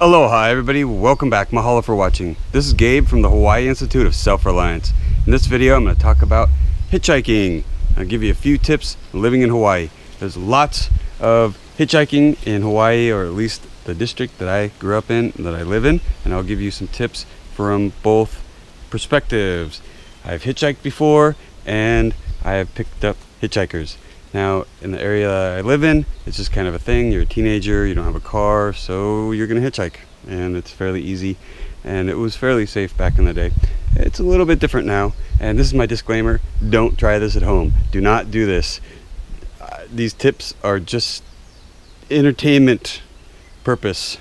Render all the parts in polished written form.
Aloha everybody, welcome back, mahalo for watching. This is Gabe from the Hawaii Institute of Self-Reliance. In this video I'm going to talk about hitchhiking. I'll give you a few tips living in Hawaii. There's lots of hitchhiking in Hawaii, or at least the district that I grew up in, that I live in, and I'll give you some tips from both perspectives. I've hitchhiked before and I have picked up hitchhikers. Now, in the area that I live in, it's just kind of a thing. You're a teenager, you don't have a car, so you're gonna hitchhike. And it's fairly easy, and it was fairly safe back in the day. It's a little bit different now, and this is my disclaimer. Don't try this at home. Do not do this. These tips are just entertainment purpose.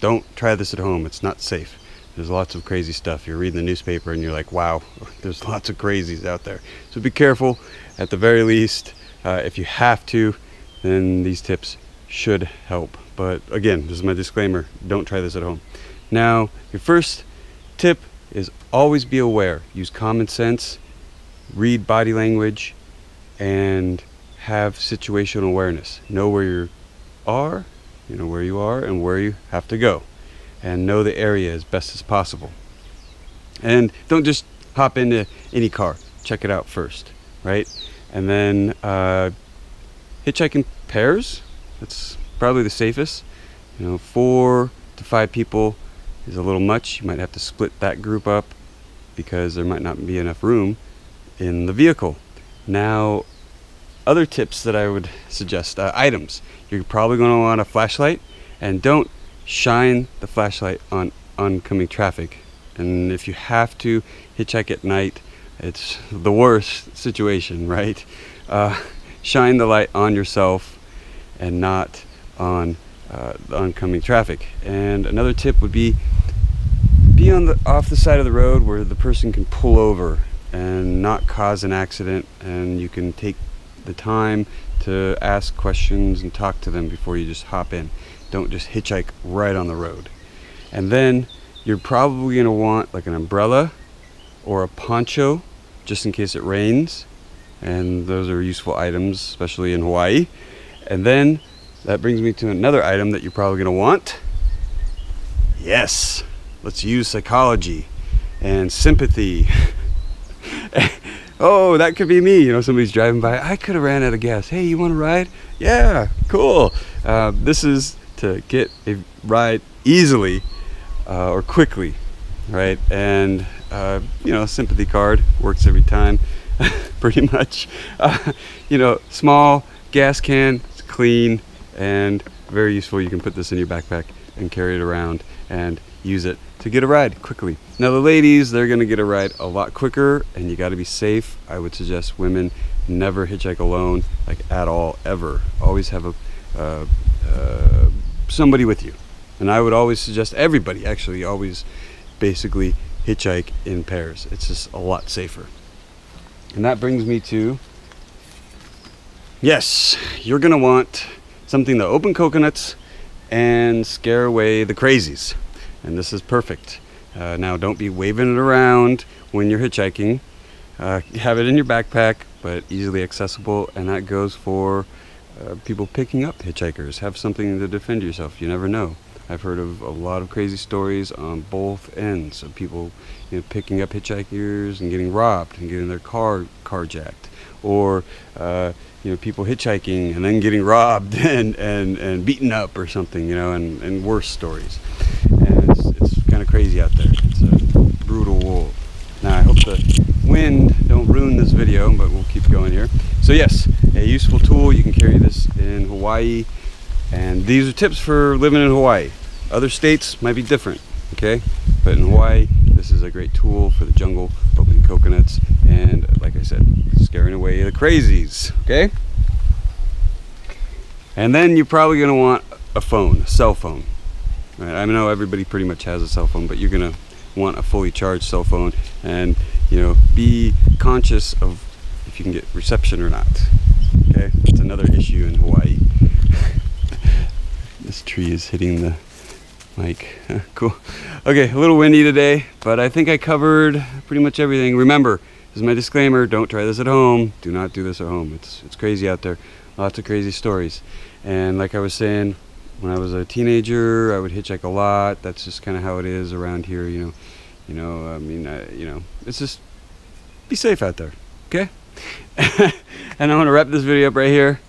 Don't try this at home. It's not safe. There's lots of crazy stuff. You're reading the newspaper and you're like, wow, there's lots of crazies out there. So be careful at the very least. If you have to, then these tips should help. But again, this is my disclaimer. Don't try this at home. Now, your first tip is always be aware. Use common sense, read body language, and have situational awareness. Know where you are and where you have to go. And know the area as best as possible. And don't just hop into any car. Check it out first, right? And then hitchhike in pairs. That's probably the safest. 4 to 5 people is a little much. You might have to split that group up because there might not be enough room in the vehicle. Now, other tips that I would suggest, items. You're probably going to want a flashlight, and don't shine the flashlight on oncoming traffic. And if you have to hitchhike at night, it's the worst situation, right? Shine the light on yourself and not on the oncoming traffic. And another tip would be off the side of the road where the person can pull over and not cause an accident, and you can take the time to ask questions and talk to them before you just hop in. Don't just hitchhike right on the road. And then you're probably going to want like an umbrella or a poncho just in case it rains, and those are useful items, especially in Hawaii. And then that brings me to another item that you're probably going to want. Yes, let's use psychology and sympathy. Oh, that could be me. Somebody's driving by. I could have ran out of gas. Hey, you want to ride? Yeah, cool. This is to get a ride easily or quickly, right? And sympathy card works every time. Pretty much. Small gas can, it's clean and very useful. You can put this in your backpack and carry it around and use it to get a ride quickly. Now the ladies, they're gonna get a ride a lot quicker, and you got to be safe. I would suggest women never hitchhike alone, like at all, ever. Always have somebody with you. And I would always suggest everybody actually always basically hitchhike in pairs. It's just a lot safer. And that brings me to, yes, you're gonna want something to open coconuts and scare away the crazies. And this is perfect. Now don't be waving it around when you're hitchhiking. Have it in your backpack, but easily accessible, and that goes for people picking up hitchhikers. Have something to defend yourself. You never know. I've heard of a lot of crazy stories on both ends of people picking up hitchhikers and getting robbed and getting their car carjacked, or people hitchhiking and then getting robbed and beaten up or something, and worse stories. And it's kind of crazy out there. It's a brutal world. Now I hope the wind don't ruin this video, but we'll keep going here. So yes, a useful tool. You can carry this in Hawaii. And these are tips for living in Hawaii. Other states might be different, okay? But in Hawaii, this is a great tool for the jungle, opening coconuts, and like I said, scaring away the crazies, okay? And then you're probably gonna want a phone, a cell phone. Right? I know everybody pretty much has a cell phone, but you're gonna want a fully charged cell phone, and be conscious of if you can get reception or not, okay? That's another issue in Hawaii. This tree is hitting the mic. Cool. Okay, a little windy today, but I think I covered pretty much everything. Remember, this is my disclaimer. Don't try this at home. Do not do this at home. It's crazy out there. Lots of crazy stories. And like I was saying, When I was a teenager, I would hitchhike a lot. That's just kind of how it is around here, you know. I mean, you know, it's just be safe out there, okay? And I'm gonna wrap this video up right here.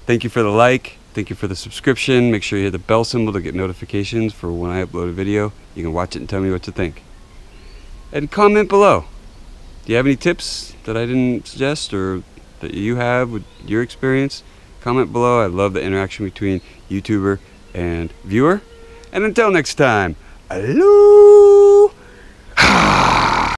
Thank you for the like. Thank you for the subscription. Make sure you hit the bell symbol to get notifications for when I upload a video. You can watch it and tell me what you think. And comment below. Do you have any tips that I didn't suggest or that you have with your experience? Comment below. I love the interaction between YouTuber and viewer. And until next time, hello.